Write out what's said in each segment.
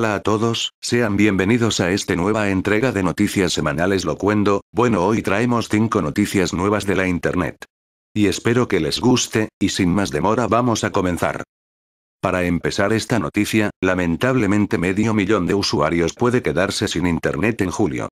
Hola a todos, sean bienvenidos a esta nueva entrega de Noticias Semanales Locuendo. Bueno, hoy traemos 5 noticias nuevas de la internet. Y espero que les guste, y sin más demora vamos a comenzar. Para empezar esta noticia, lamentablemente medio millón de usuarios puede quedarse sin internet en julio.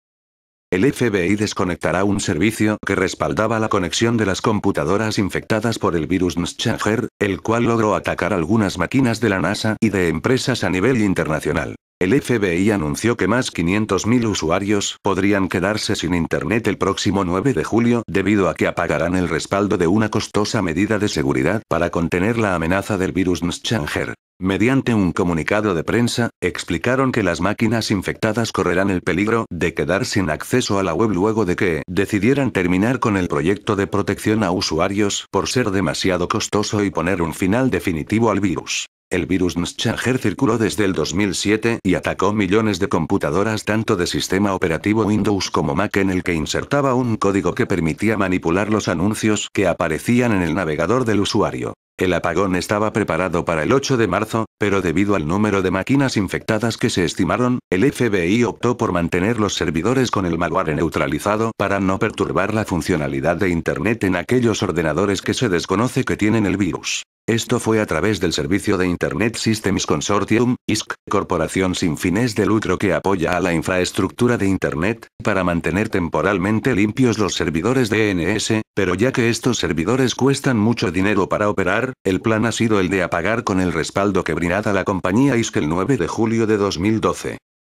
El FBI desconectará un servicio que respaldaba la conexión de las computadoras infectadas por el virus Nschanger, el cual logró atacar algunas máquinas de la NASA y de empresas a nivel internacional. El FBI anunció que más 500.000 usuarios podrían quedarse sin internet el próximo 9 de julio debido a que apagarán el respaldo de una costosa medida de seguridad para contener la amenaza del virus Nschanger. Mediante un comunicado de prensa, explicaron que las máquinas infectadas correrán el peligro de quedar sin acceso a la web luego de que decidieran terminar con el proyecto de protección a usuarios por ser demasiado costoso y poner un final definitivo al virus. El virus Nschanger circuló desde el 2007 y atacó millones de computadoras tanto de sistema operativo Windows como Mac, en el que insertaba un código que permitía manipular los anuncios que aparecían en el navegador del usuario. El apagón estaba preparado para el 8 de marzo, pero debido al número de máquinas infectadas que se estimaron, el FBI optó por mantener los servidores con el malware neutralizado para no perturbar la funcionalidad de Internet en aquellos ordenadores que se desconoce que tienen el virus. Esto fue a través del servicio de Internet Systems Consortium, ISC, corporación sin fines de lucro que apoya a la infraestructura de Internet, para mantener temporalmente limpios los servidores DNS, pero ya que estos servidores cuestan mucho dinero para operar, el plan ha sido el de apagar con el respaldo que brinda la compañía ISC el 9 de julio de 2012.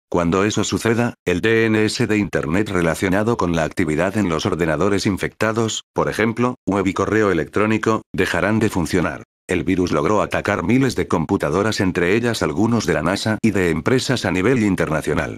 Cuando eso suceda, el DNS de Internet relacionado con la actividad en los ordenadores infectados, por ejemplo, web y correo electrónico, dejarán de funcionar. El virus logró atacar miles de computadoras, entre ellas algunos de la NASA y de empresas a nivel internacional.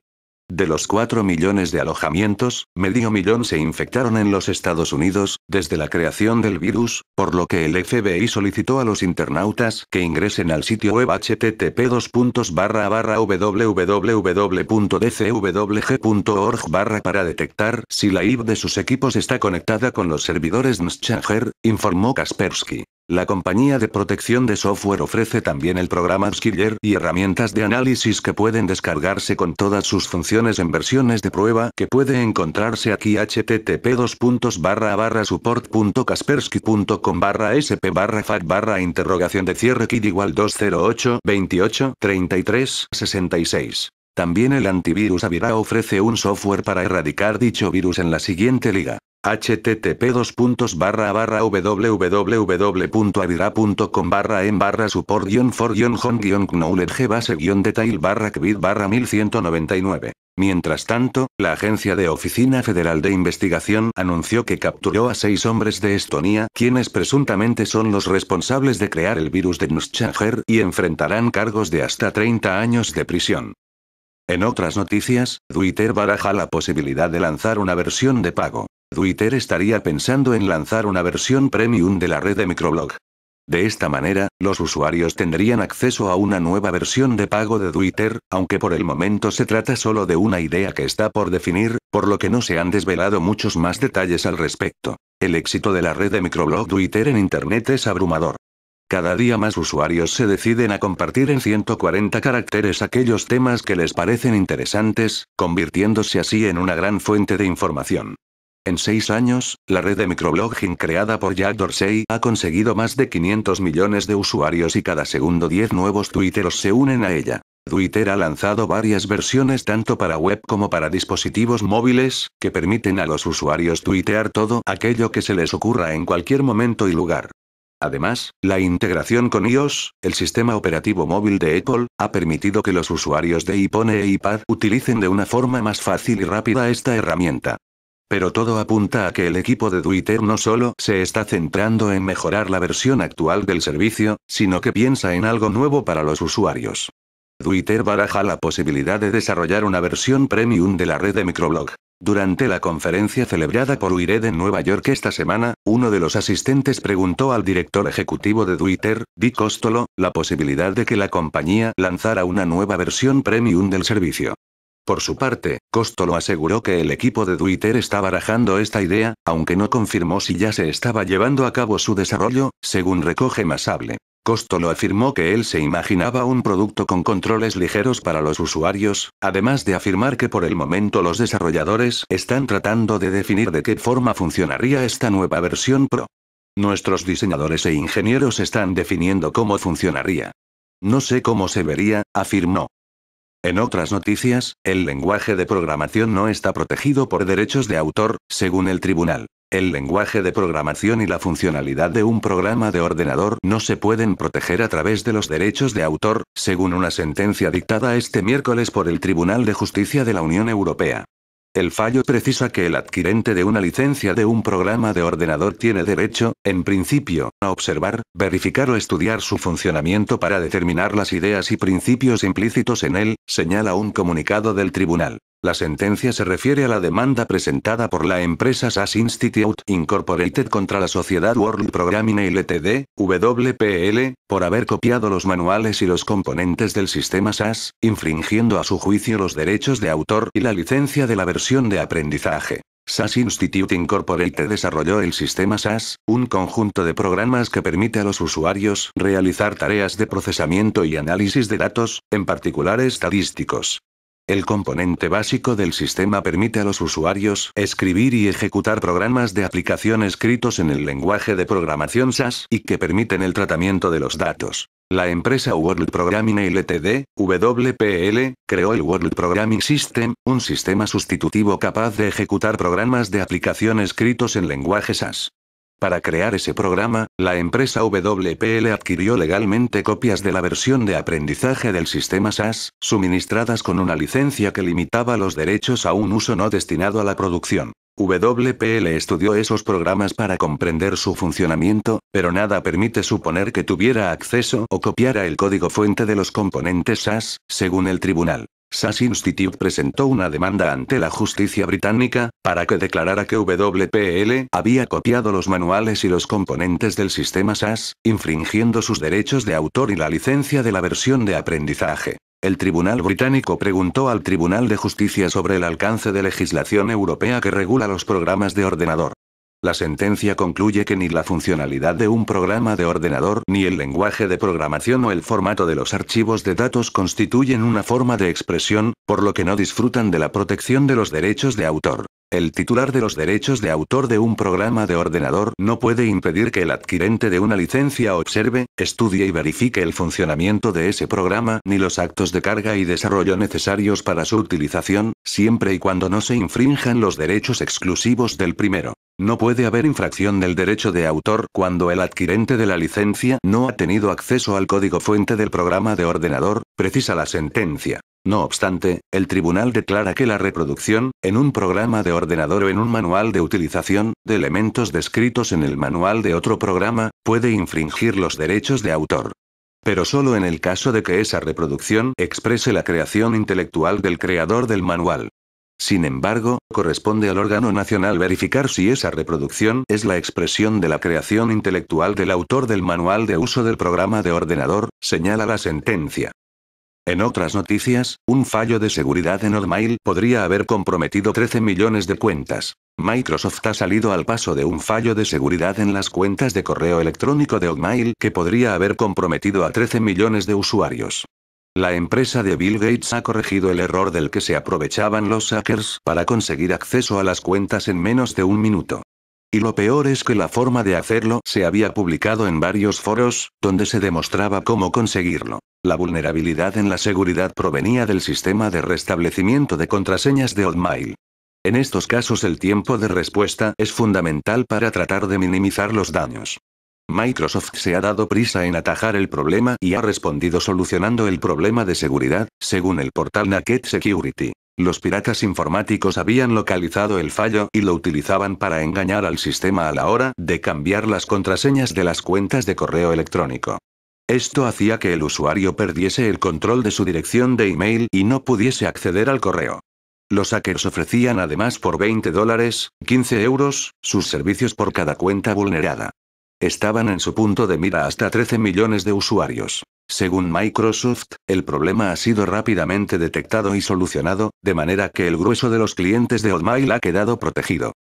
De los 4 millones de alojamientos, medio millón se infectaron en los Estados Unidos, desde la creación del virus, por lo que el FBI solicitó a los internautas que ingresen al sitio web http://www.dcwg.org para detectar si la IP de sus equipos está conectada con los servidores Nschanger, informó Kaspersky. La compañía de protección de software ofrece también el programa AppsKiller y herramientas de análisis que pueden descargarse con todas sus funciones en versiones de prueba que puede encontrarse aquí: http://support.kaspersky.com/sp/fact/interrogación de cierre kit = 208 28 33 66. También el antivirus Avira ofrece un software para erradicar dicho virus en la siguiente liga: http://www.avira.com/en/support-for-knowledge-base-detail/kbit/1199. Mientras tanto, la Agencia de Oficina Federal de Investigación anunció que capturó a 6 hombres de Estonia, quienes presuntamente son los responsables de crear el virus de Nschanger, y enfrentarán cargos de hasta 30 años de prisión. En otras noticias, Twitter baraja la posibilidad de lanzar una versión de pago. Twitter estaría pensando en lanzar una versión premium de la red de microblog. De esta manera, los usuarios tendrían acceso a una nueva versión de pago de Twitter, aunque por el momento se trata solo de una idea que está por definir, por lo que no se han desvelado muchos más detalles al respecto. El éxito de la red de microblog Twitter en Internet es abrumador. Cada día más usuarios se deciden a compartir en 140 caracteres aquellos temas que les parecen interesantes, convirtiéndose así en una gran fuente de información. En 6 años, la red de microblogging creada por Jack Dorsey ha conseguido más de 500 millones de usuarios y cada segundo 10 nuevos tuiteros se unen a ella. Twitter ha lanzado varias versiones tanto para web como para dispositivos móviles, que permiten a los usuarios tuitear todo aquello que se les ocurra en cualquier momento y lugar. Además, la integración con iOS, el sistema operativo móvil de Apple, ha permitido que los usuarios de iPhone e iPad utilicen de una forma más fácil y rápida esta herramienta. Pero todo apunta a que el equipo de Twitter no solo se está centrando en mejorar la versión actual del servicio, sino que piensa en algo nuevo para los usuarios. Twitter baraja la posibilidad de desarrollar una versión premium de la red de microblog. Durante la conferencia celebrada por Wired en Nueva York esta semana, uno de los asistentes preguntó al director ejecutivo de Twitter, Dick Costolo, la posibilidad de que la compañía lanzara una nueva versión premium del servicio. Por su parte, Costolo aseguró que el equipo de Twitter está barajando esta idea, aunque no confirmó si ya se estaba llevando a cabo su desarrollo, según recoge Mashable. Costello afirmó que él se imaginaba un producto con controles ligeros para los usuarios, además de afirmar que por el momento los desarrolladores están tratando de definir de qué forma funcionaría esta nueva versión Pro. Nuestros diseñadores e ingenieros están definiendo cómo funcionaría. No sé cómo se vería, afirmó. En otras noticias, el lenguaje de programación no está protegido por derechos de autor, según el tribunal. El lenguaje de programación y la funcionalidad de un programa de ordenador no se pueden proteger a través de los derechos de autor, según una sentencia dictada este miércoles por el Tribunal de Justicia de la Unión Europea. El fallo precisa que el adquirente de una licencia de un programa de ordenador tiene derecho, en principio, a observar, verificar o estudiar su funcionamiento para determinar las ideas y principios implícitos en él, señala un comunicado del tribunal. La sentencia se refiere a la demanda presentada por la empresa SAS Institute Incorporated contra la sociedad World Programming Ltd., WPL, por haber copiado los manuales y los componentes del sistema SAS, infringiendo a su juicio los derechos de autor y la licencia de la versión de aprendizaje. SAS Institute Incorporated desarrolló el sistema SAS, un conjunto de programas que permite a los usuarios realizar tareas de procesamiento y análisis de datos, en particular estadísticos. El componente básico del sistema permite a los usuarios escribir y ejecutar programas de aplicación escritos en el lenguaje de programación SAS y que permiten el tratamiento de los datos. La empresa World Programming Ltd., WPL, creó el World Programming System, un sistema sustitutivo capaz de ejecutar programas de aplicación escritos en lenguaje SAS. Para crear ese programa, la empresa WPL adquirió legalmente copias de la versión de aprendizaje del sistema SAS, suministradas con una licencia que limitaba los derechos a un uso no destinado a la producción. WPL estudió esos programas para comprender su funcionamiento, pero nada permite suponer que tuviera acceso o copiara el código fuente de los componentes SAS, según el tribunal. SAS Institute presentó una demanda ante la justicia británica, para que declarara que WPL había copiado los manuales y los componentes del sistema SAS, infringiendo sus derechos de autor y la licencia de la versión de aprendizaje. El tribunal británico preguntó al Tribunal de Justicia sobre el alcance de legislación europea que regula los programas de ordenador. La sentencia concluye que ni la funcionalidad de un programa de ordenador ni el lenguaje de programación o el formato de los archivos de datos constituyen una forma de expresión, por lo que no disfrutan de la protección de los derechos de autor. El titular de los derechos de autor de un programa de ordenador no puede impedir que el adquirente de una licencia observe, estudie y verifique el funcionamiento de ese programa ni los actos de carga y desarrollo necesarios para su utilización, siempre y cuando no se infrinjan los derechos exclusivos del primero. No puede haber infracción del derecho de autor cuando el adquirente de la licencia no ha tenido acceso al código fuente del programa de ordenador, precisa la sentencia. No obstante, el tribunal declara que la reproducción, en un programa de ordenador o en un manual de utilización, de elementos descritos en el manual de otro programa, puede infringir los derechos de autor. Pero solo en el caso de que esa reproducción exprese la creación intelectual del creador del manual. Sin embargo, corresponde al órgano nacional verificar si esa reproducción es la expresión de la creación intelectual del autor del manual de uso del programa de ordenador, señala la sentencia. En otras noticias, un fallo de seguridad en Hotmail podría haber comprometido 13 millones de cuentas. Microsoft ha salido al paso de un fallo de seguridad en las cuentas de correo electrónico de Hotmail que podría haber comprometido a 13 millones de usuarios. La empresa de Bill Gates ha corregido el error del que se aprovechaban los hackers para conseguir acceso a las cuentas en menos de un minuto. Y lo peor es que la forma de hacerlo se había publicado en varios foros, donde se demostraba cómo conseguirlo. La vulnerabilidad en la seguridad provenía del sistema de restablecimiento de contraseñas de Hotmail. En estos casos el tiempo de respuesta es fundamental para tratar de minimizar los daños. Microsoft se ha dado prisa en atajar el problema y ha respondido solucionando el problema de seguridad, según el portal Naked Security. Los piratas informáticos habían localizado el fallo y lo utilizaban para engañar al sistema a la hora de cambiar las contraseñas de las cuentas de correo electrónico. Esto hacía que el usuario perdiese el control de su dirección de email y no pudiese acceder al correo. Los hackers ofrecían además por $20, 15 euros, sus servicios por cada cuenta vulnerada. Estaban en su punto de mira hasta 13 millones de usuarios. Según Microsoft, el problema ha sido rápidamente detectado y solucionado, de manera que el grueso de los clientes de Hotmail ha quedado protegido.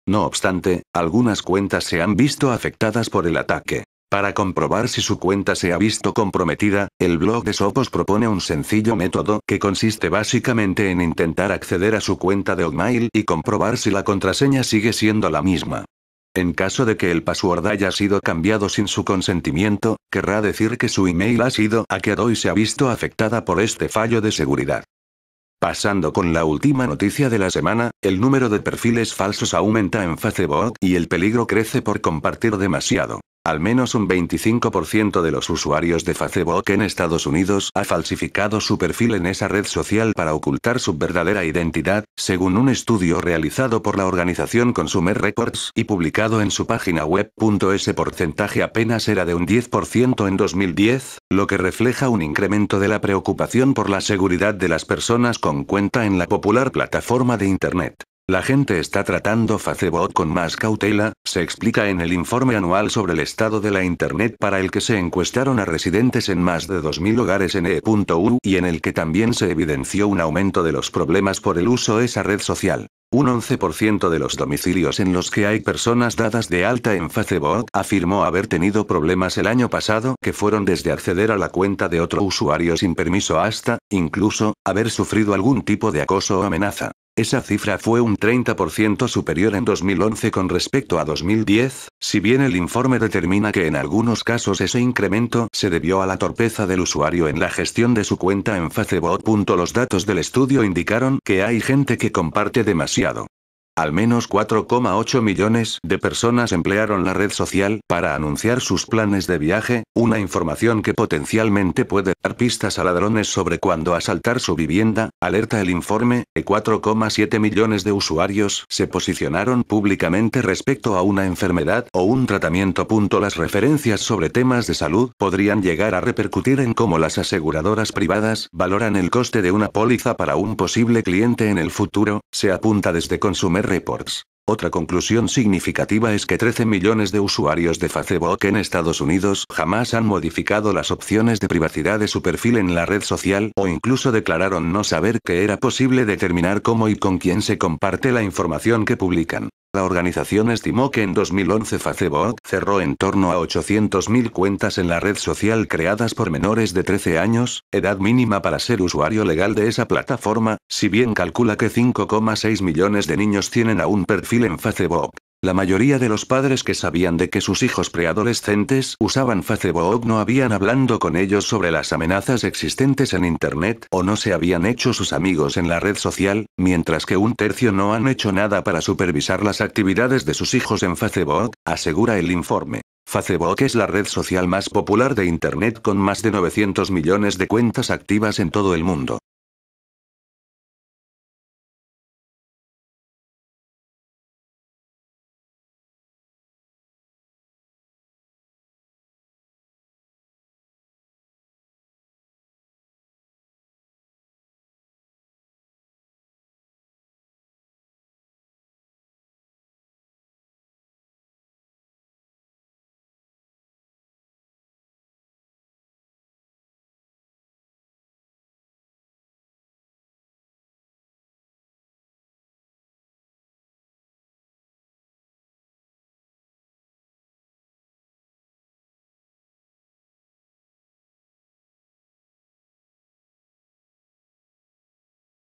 No obstante, algunas cuentas se han visto afectadas por el ataque. Para comprobar si su cuenta se ha visto comprometida, el blog de Sopos propone un sencillo método que consiste básicamente en intentar acceder a su cuenta de Hotmail y comprobar si la contraseña sigue siendo la misma. En caso de que el password haya sido cambiado sin su consentimiento, querrá decir que su email ha sido hackeado y se ha visto afectada por este fallo de seguridad. Pasando con la última noticia de la semana, el número de perfiles falsos aumenta en Facebook y el peligro crece por compartir demasiado. Al menos un 25% de los usuarios de Facebook en Estados Unidos ha falsificado su perfil en esa red social para ocultar su verdadera identidad, según un estudio realizado por la organización Consumer Reports y publicado en su página web. Ese porcentaje apenas era de un 10% en 2010, lo que refleja un incremento de la preocupación por la seguridad de las personas con cuenta en la popular plataforma de Internet. La gente está tratando Facebook con más cautela, se explica en el informe anual sobre el estado de la Internet para el que se encuestaron a residentes en más de 2.000 hogares en EU y en el que también se evidenció un aumento de los problemas por el uso de esa red social. Un 11% de los domicilios en los que hay personas dadas de alta en Facebook afirmó haber tenido problemas el año pasado, que fueron desde acceder a la cuenta de otro usuario sin permiso hasta, incluso, haber sufrido algún tipo de acoso o amenaza. Esa cifra fue un 30% superior en 2011 con respecto a 2010, si bien el informe determina que en algunos casos ese incremento se debió a la torpeza del usuario en la gestión de su cuenta en Facebook. Los datos del estudio indicaron que hay gente que comparte demasiado. Al menos 4,8 millones de personas emplearon la red social para anunciar sus planes de viaje, una información que potencialmente puede dar pistas a ladrones sobre cuándo asaltar su vivienda, alerta el informe. 4,7 millones de usuarios se posicionaron públicamente respecto a una enfermedad o un tratamiento. Las referencias sobre temas de salud podrían llegar a repercutir en cómo las aseguradoras privadas valoran el coste de una póliza para un posible cliente en el futuro, se apunta desde Consumer Reports. Otra conclusión significativa es que 13 millones de usuarios de Facebook en Estados Unidos jamás han modificado las opciones de privacidad de su perfil en la red social o incluso declararon no saber que era posible determinar cómo y con quién se comparte la información que publican. La organización estimó que en 2011 Facebook cerró en torno a 800.000 cuentas en la red social creadas por menores de 13 años, edad mínima para ser usuario legal de esa plataforma, si bien calcula que 5,6 millones de niños tienen aún perfil en Facebook. La mayoría de los padres que sabían de que sus hijos preadolescentes usaban Facebook no habían hablado con ellos sobre las amenazas existentes en Internet o no se habían hecho sus amigos en la red social, mientras que un tercio no han hecho nada para supervisar las actividades de sus hijos en Facebook, asegura el informe. Facebook es la red social más popular de Internet con más de 900 millones de cuentas activas en todo el mundo.